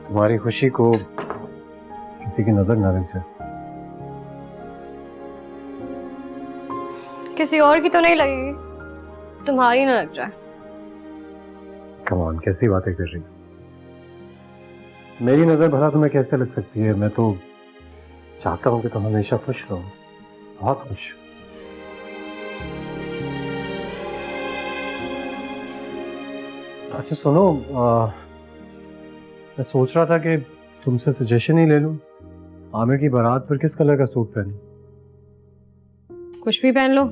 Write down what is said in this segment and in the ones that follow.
तुम्हारी खुशी को किसी की नजर ना लग जाए। किसी और की तो नहीं लगेगी, तुम्हारी ना लग जाए। कम ऑन, कैसी बातें कर रही हो? मेरी नजर भला तुम्हें कैसे लग सकती है? मैं तो चाहता हूं कि तुम हमेशा खुश रहो, बहुत खुश। अच्छा सुनो, मैं सोच रहा था कि तुमसे सजेशन ही ले लूं। आमिर की बारात पर किस कलर का सूट पहनूं? कुछ भी पहन लो,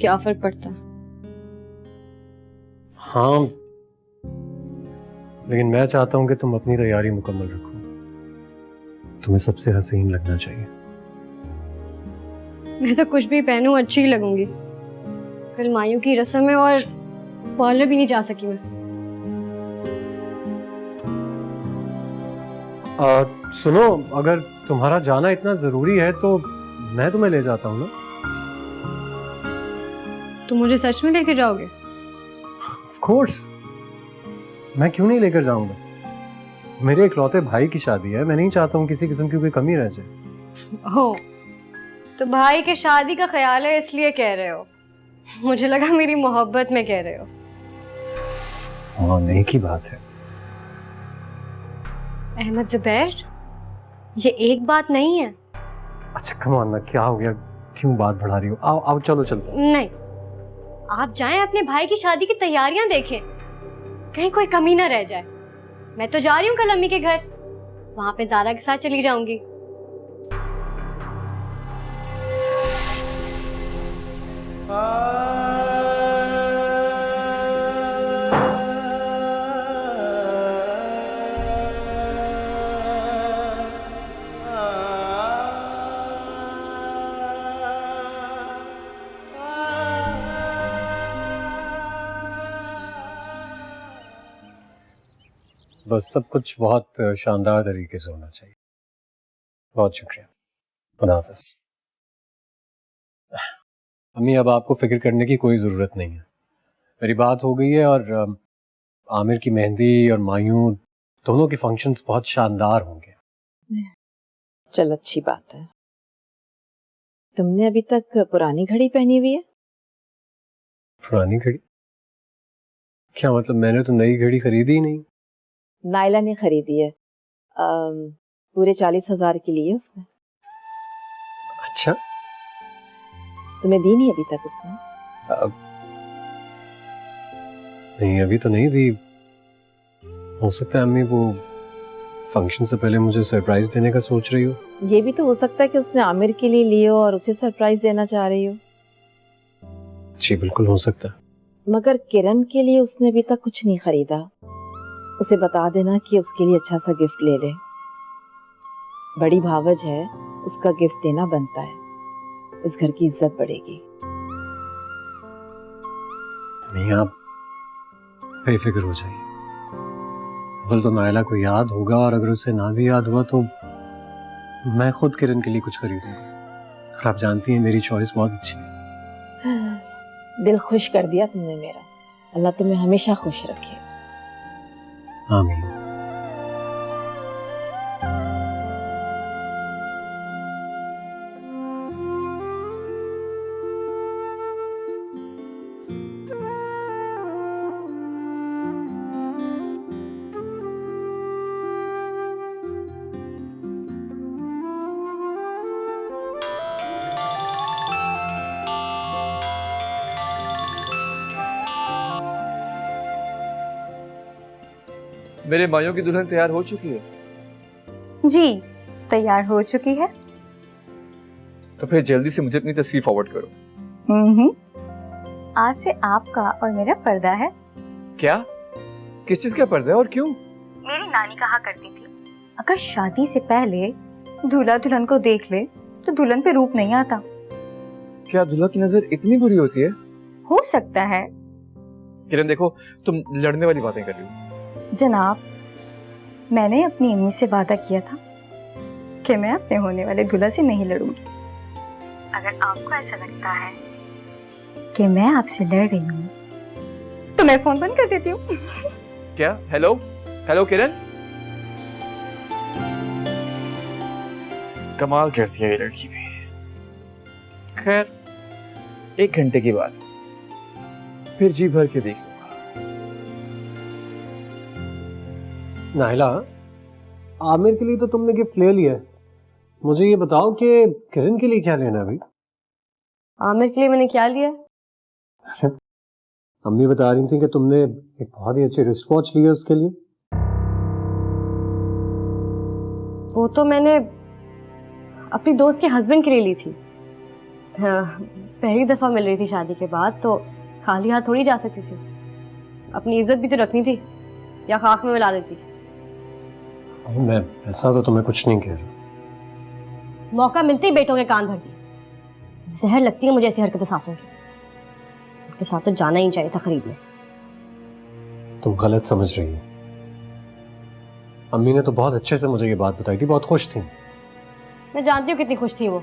क्या फर्क पड़ता है। हाँ, लेकिन मैं चाहता हूं कि तुम अपनी तैयारी मुकम्मल रखो। तुम्हें सबसे हसीन लगना चाहिए। मैं तो कुछ भी पहनूं अच्छी ही लगूंगी। कल मायूं की रस्म है और पार्लर भी नहीं जा सकी मैं। सुनो, अगर तुम्हारा जाना इतना जरूरी है तो मैं तुम्हें ले जाता हूँ ना। तुम मुझे सच में लेके जाओगे? ऑफ कोर्स, मैं क्यों नहीं लेकर जाऊंगा? मेरे इकलौते भाई की शादी है, मैं नहीं चाहता हूँ किसी किस्म की कोई कमी रह जाए। हो तो भाई के शादी का ख्याल है इसलिए कह रहे हो? मुझे लगा मेरी मोहब्बत में कह रहे हो। हाँ, नहीं की बात है। अहमद जुबैर, ये एक बात नहीं है। अच्छा कम ऑन ना, क्या हो गया? क्यों बात बढ़ा रही हो? आओ आओ, चलो चलते हैं। नहीं, आप जाएं अपने भाई की शादी की तैयारियां देखें, कहीं कोई कमी ना रह जाए। मैं तो जा रही हूँ कल अम्मी के घर, वहां पे ज़ारा के साथ चली जाऊंगी। बस सब कुछ बहुत शानदार तरीके से होना चाहिए। बहुत शुक्रिया। खुदा हाफिज। अम्मी, अब आपको फिक्र करने की कोई ज़रूरत नहीं है। मेरी बात हो गई है और आमिर की मेहंदी और मायूं दोनों के फंक्शंस बहुत शानदार होंगे। चल अच्छी बात है। तुमने अभी तक पुरानी घड़ी पहनी हुई है? पुरानी घड़ी? क्या मतलब? मैंने तो नई घड़ी खरीदी ही नहीं। नायला ने खरीदी है, पूरे 40,000 की ली है उसने। अच्छा, तुम्हें दी नहीं अभी तक उसने? नहीं, अभी तो नहीं दी। हो सकता है अम्मी वो फंक्शन से पहले मुझे सरप्राइज देने का सोच रही हो। ये भी तो हो सकता है कि उसने आमिर के लिए ली हो और उसे सरप्राइज देना चाह रही हो। जी बिल्कुल हो सकता है। मगर किरण के लिए उसने अभी तक कुछ नहीं खरीदा। उसे बता देना कि उसके लिए अच्छा सा गिफ्ट ले ले। बड़ी भावज है, उसका गिफ्ट देना बनता है। इस घर की इज्जत बढ़ेगी। नहीं, आप बेफिक्र हो जाइए। अव्वल तो नायला को याद होगा, और अगर उसे ना भी याद हुआ तो मैं खुद किरण के लिए कुछ खरीदूंगा। और आप जानती हैं मेरी चॉइस बहुत अच्छी है। दिल खुश कर दिया तुमने मेरा। अल्लाह तुम्हें हमेशा खुश रखे। आमीन। मेरे मायों की दुल्हन तैयार हो चुकी है? जी, तैयार हो चुकी है। तो फिर जल्दी से मुझे अपनी तस्वीर फॉरवर्ड करो। आज से आपका और मेरा पर्दा है। क्या? किस चीज का पर्दा है और क्यों? मेरी नानी कहा करती थी, अगर शादी से पहले दूल्हा दुल्हन को देख ले तो दुल्हन पे रूप नहीं आता। क्या दूल्हा की नजर इतनी बुरी होती है? हो सकता है। किरण देखो, तुम लड़ने वाली बातें कर रही हो। जनाब, मैंने अपनी अम्मी से वादा किया था कि मैं अपने होने वाले दूल्हा से नहीं लड़ूंगी। अगर आपको ऐसा लगता है कि मैं आपसे लड़ रही हूँ तो मैं फोन बंद कर देती हूँ। क्या? हेलो हेलो किरण, कमाल करती है ये लड़की भी। खैर 1 घंटे की बात, फिर जी भर के देख लूंगा। नाहिला, आमिर के लिए तो तुमने गिफ्ट ले लिया है, मुझे ये बताओ कि किरण के लिए क्या लेना है भाई? आमिर के लिए मैंने क्या लिया? अम्मी बता रही थी कि तुमने एक बहुत ही अच्छी रिस्ट वॉच ली है उसके लिए। वो तो मैंने अपनी दोस्त के हस्बैंड के लिए ली थी। हाँ, पहली दफा मिल रही थी शादी के बाद, तो खाली हाथ थोड़ी जा सकती थी। अपनी इज्जत भी तो रखनी थी, या खाक में मिला देती। मैं ऐसा तो तुम्हें कुछ नहीं कह रहा। मौका मिलते ही बेटों के कान भर दिए। जहर लगती है मुझे ऐसी हरकतें सासों की। उनके साथ तो जाना ही चाहिए था खरीदने। तुम गलत समझ रही हो। अम्मी ने तो बहुत अच्छे से मुझे ये बात बताई थी, बहुत खुश थी। मैं जानती हूँ कितनी खुश थी वो।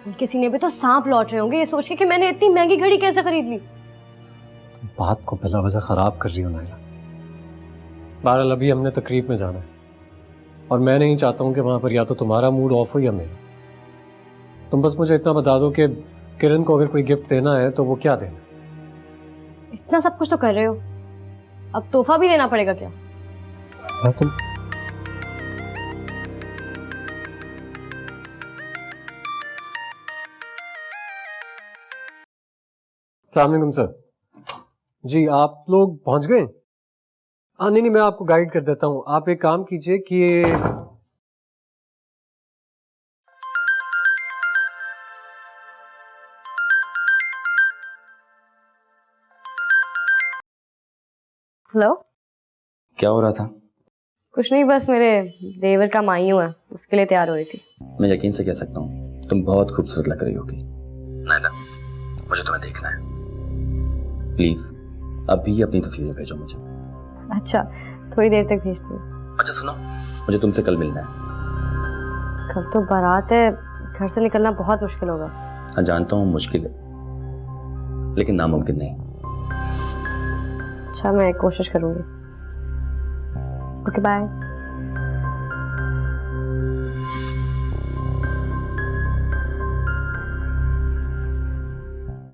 उनके सीने पे तो सांप लौट रहे होंगे ये सोच के कि मैंने इतनी महंगी घड़ी कैसे खरीद ली। तुम बात को बिला वजह खराब कर रही हो नायरा। बहरहाल अभी हमने तकरीब में जाना है और मैं नहीं चाहता हूँ कि वहां पर या तो तुम्हारा मूड ऑफ हो या मेरा। तुम बस मुझे इतना बता दो कि किरण को अगर कोई गिफ्ट देना है तो वो क्या देना? इतना सब कुछ तो कर रहे हो, अब तोहफा भी देना पड़ेगा क्या? तुम अस्सलाम वालेकुम सर। जी आप लोग पहुंच गए? हाँ नहीं, मैं आपको गाइड कर देता हूँ। आप एक काम कीजिए कि हेलो, क्या हो रहा था? कुछ नहीं, बस मेरे देवर का मायूं है, उसके लिए तैयार हो रही थी। मैं यकीन से कह सकता हूँ तुम बहुत खूबसूरत लग रही होगी। नायला, मुझे तुम्हें देखना है। प्लीज अभी अपनी तस्वीरें भेजो मुझे। अच्छा, थोड़ी देर तक भेजती हूँ। अच्छा सुनो, मुझे तुमसे कल मिलना है। कल तो बारात है, घर से निकलना बहुत मुश्किल होगा। हाँ जानता हूँ मुश्किल है, लेकिन नामुमकिन नहीं। अच्छा, मैं कोशिश करूंगी। Okay bye.